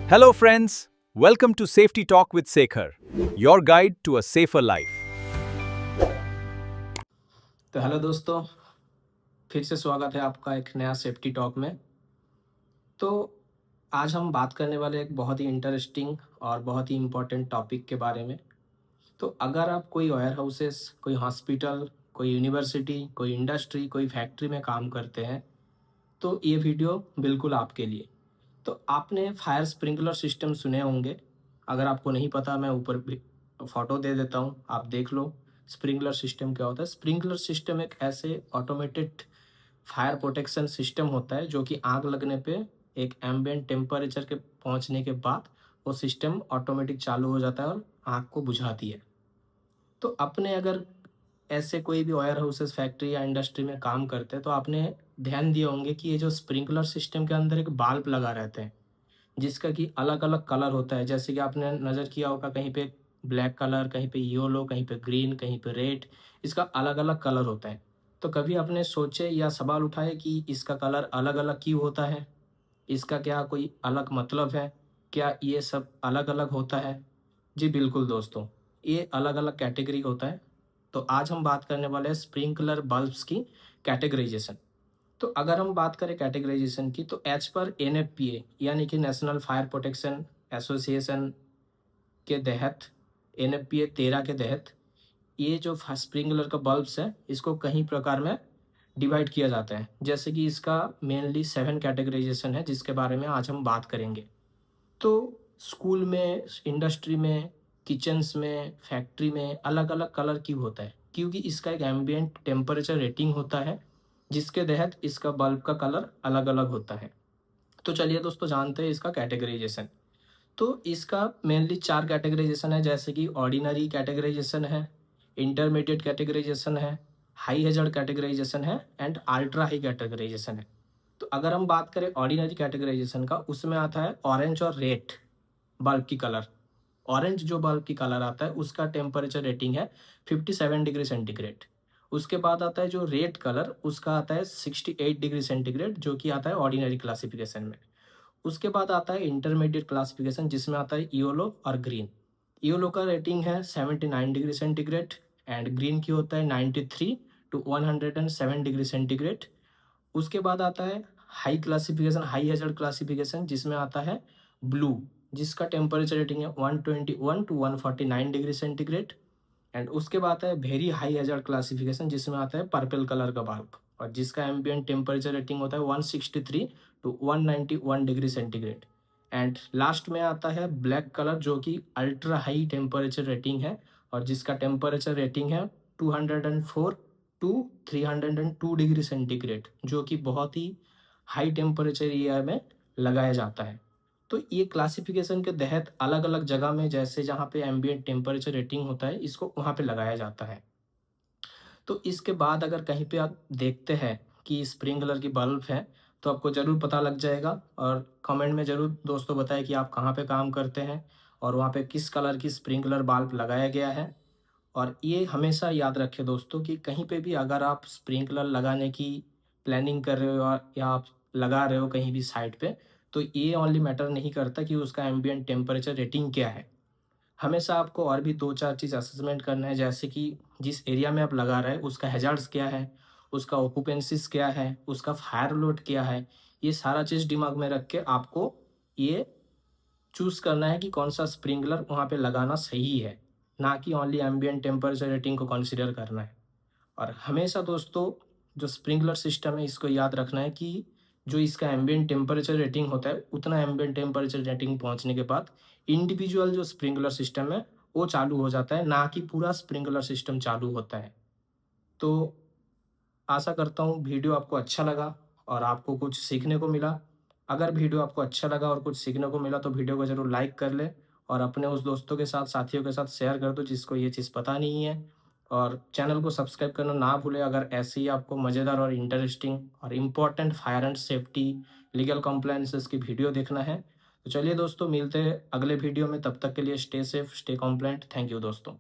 Hello, friends. Welcome to Safety Talk with Sekhar, your guide to a safer life. तो hello दोस्तों, फिर से स्वागत है आपका एक नया सेफ्टी टॉक में। तो आज हम बात करने वाले एक बहुत ही इंटरेस्टिंग और बहुत ही इम्पोर्टेंट टॉपिक के बारे में। तो अगर आप कोई वेयर हाउसेस, कोई हॉस्पिटल, कोई यूनिवर्सिटी, कोई इंडस्ट्री, कोई फैक्ट्री में काम करते हैं, तो ये वीडियो बिल्कुल आपके लिए। तो आपने फायर स्प्रिंकलर सिस्टम सुने होंगे। अगर आपको नहीं पता, मैं ऊपर भी फ़ोटो दे देता हूँ, आप देख लो। स्प्रिंकलर सिस्टम क्या होता है? स्प्रिंकलर सिस्टम एक ऐसे ऑटोमेटेड फायर प्रोटेक्शन सिस्टम होता है जो कि आग लगने पे एक एम्बिएंट टेम्परेचर के पहुंचने के बाद वो सिस्टम ऑटोमेटिक चालू हो जाता है और आग को बुझाती है। तो अपने अगर ऐसे कोई भी वेयर हाउसेस, फैक्ट्री या इंडस्ट्री में काम करते हैं, तो आपने ध्यान दिए होंगे कि ये जो स्प्रिंकलर सिस्टम के अंदर एक बाल्ब लगा रहते हैं, जिसका कि अलग अलग कलर होता है। जैसे कि आपने नज़र किया होगा, कहीं पे ब्लैक कलर, कहीं पे येलो, कहीं पे ग्रीन, कहीं पे रेड। इसका अलग अलग कलर होता है। तो कभी आपने सोचे या सवाल उठाए कि इसका कलर अलग अलग क्यों होता है? इसका क्या कोई अलग मतलब है? क्या ये सब अलग अलग होता है? जी बिल्कुल दोस्तों, ये अलग अलग कैटेगरी होता है। तो आज हम बात करने वाले हैं स्प्रिंकलर बल्ब्स की कैटेगराइजेशन। तो अगर हम बात करें कैटेगराइजेशन की, तो एज पर एनएफपीए यानी कि नेशनल फायर प्रोटेक्शन एसोसिएशन के तहत, एनएफपीए 13 के तहत, ये जो स्प्रिंकलर का बल्ब्स है, इसको कई प्रकार में डिवाइड किया जाता है। जैसे कि इसका मेनली 7 कैटेगराइजेशन है, जिसके बारे में आज हम बात करेंगे। तो स्कूल में, इंडस्ट्री में, किचन्स में, फैक्ट्री में अलग अलग कलर क्यों होता है? क्योंकि इसका एक एम्बिएंट टेम्परेचर रेटिंग होता है, जिसके तहत इसका बल्ब का कलर अलग अलग होता है। तो चलिए दोस्तों, जानते हैं इसका कैटेगराइजेशन। तो इसका मेनली 4 कैटेगराइजेशन है। जैसे कि ऑर्डिनरी कैटेगराइजेशन है, इंटरमीडिएट कैटेगराइजेशन है, हाई हैजर्ड कैटेगराइजेशन है एंड अल्ट्रा हाई कैटेगराइजेशन है। तो अगर हम बात करें ऑर्डिनरी कैटेगराइजेशन का, उसमें आता है ऑरेंज और रेड बल्ब की कलर। ऑरेंज जो बल्ब की कलर आता है, उसका टेम्परेचर रेटिंग है 57 डिग्री सेंटीग्रेड। उसके बाद आता है जो रेड कलर, उसका आता है 68 डिग्री सेंटीग्रेड, जो कि आता है ऑर्डिनरी क्लासिफिकेशन में। उसके बाद आता है इंटरमीडिएट क्लासिफिकेशन, जिसमें आता है येलो और ग्रीन। येलो का रेटिंग है 79 डिग्री सेंटीग्रेड एंड ग्रीन की होता है 93 टू 107 डिग्री सेंटीग्रेड। उसके बाद आता है high classification, high hazard classification, जिसमें आता है ब्लू, जिसका टेम्परेचर रेटिंग है 121 टू 149 डिग्री सेंटीग्रेड। एंड उसके बाद आता है वेरी हाई हैजर्ड क्लासिफिकेशन, जिसमें आता है पर्पल कलर का बल्ब, और जिसका एम्बिएंट टेम्परेचर रेटिंग होता है 163 to 191 degree centigrade. And last में आता है ब्लैक कलर, जो कि अल्ट्रा हाई टेम्परेचर रेटिंग है, और जिसका टेम्परेचर रेटिंग है 204 टू 302 डिग्री सेंटीग्रेड, जो कि बहुत ही हाई टेम्परेचर एरिया में लगाया जाता है। तो ये क्लासिफिकेशन के तहत अलग अलग जगह में, जैसे जहाँ पे एम्बिएंट टेम्परेचर रेटिंग होता है, इसको वहाँ पे लगाया जाता है। तो इसके बाद अगर कहीं पे आप देखते हैं कि स्प्रिंकलर की बल्ब है, तो आपको ज़रूर पता लग जाएगा। और कमेंट में ज़रूर दोस्तों बताएं कि आप कहाँ पे काम करते हैं और वहाँ पे किस कलर की स्प्रिंकलर बल्ब लगाया गया है। और ये हमेशा याद रखें दोस्तों कि कहीं पे भी अगर आप स्प्रिंकलर लगाने की प्लानिंग कर रहे हो या आप लगा रहे हो कहीं भी साइट पे, तो ये ओनली मैटर नहीं करता कि उसका एम्बिएंट टेम्परेचर रेटिंग क्या है। हमेशा आपको और भी 2-4 चीज़ असेसमेंट करना है, जैसे कि जिस एरिया में आप लगा रहे हैं उसका हैज़ार्ड्स क्या है, उसका ऑक्यूपेंसीज़ क्या है, उसका फायर लोड क्या है। ये सारा चीज़ दिमाग में रख के आपको ये चूज़ करना है कि कौन-सा स्प्रिंकलर वहाँ पे लगाना सही है, ना कि ओनली एम्बिएंट टेम्परेचर रेटिंग को कंसीडर करना है। और हमेशा दोस्तों, जो स्प्रिंकलर सिस्टम है, इसको याद रखना है कि जो इसका एम्बिएंट टेम्परेचर रेटिंग होता है, उतना एम्बिएंट टेम्परेचर रेटिंग पहुँचने के बाद इंडिविजुअल जो स्प्रिंकलर सिस्टम है, वो चालू हो जाता है, ना कि पूरा स्प्रिंकलर सिस्टम चालू होता है। तो आशा करता हूँ वीडियो आपको अच्छा लगा और आपको कुछ सीखने को मिला। अगर वीडियो आपको अच्छा लगा और कुछ सीखने को मिला, तो वीडियो को ज़रूर लाइक कर लें और अपने उस दोस्तों के साथ, साथियों के साथ शेयर कर दो जिसको ये चीज़ पता नहीं है। और चैनल को सब्सक्राइब करना ना भूलें अगर ऐसे ही आपको मज़ेदार और इंटरेस्टिंग और important fire and safety, legal compliances की वीडियो देखना है। तो चलिए दोस्तों, मिलते हैं अगले वीडियो में। तब तक के लिए stay safe, stay compliant. Thank you दोस्तों।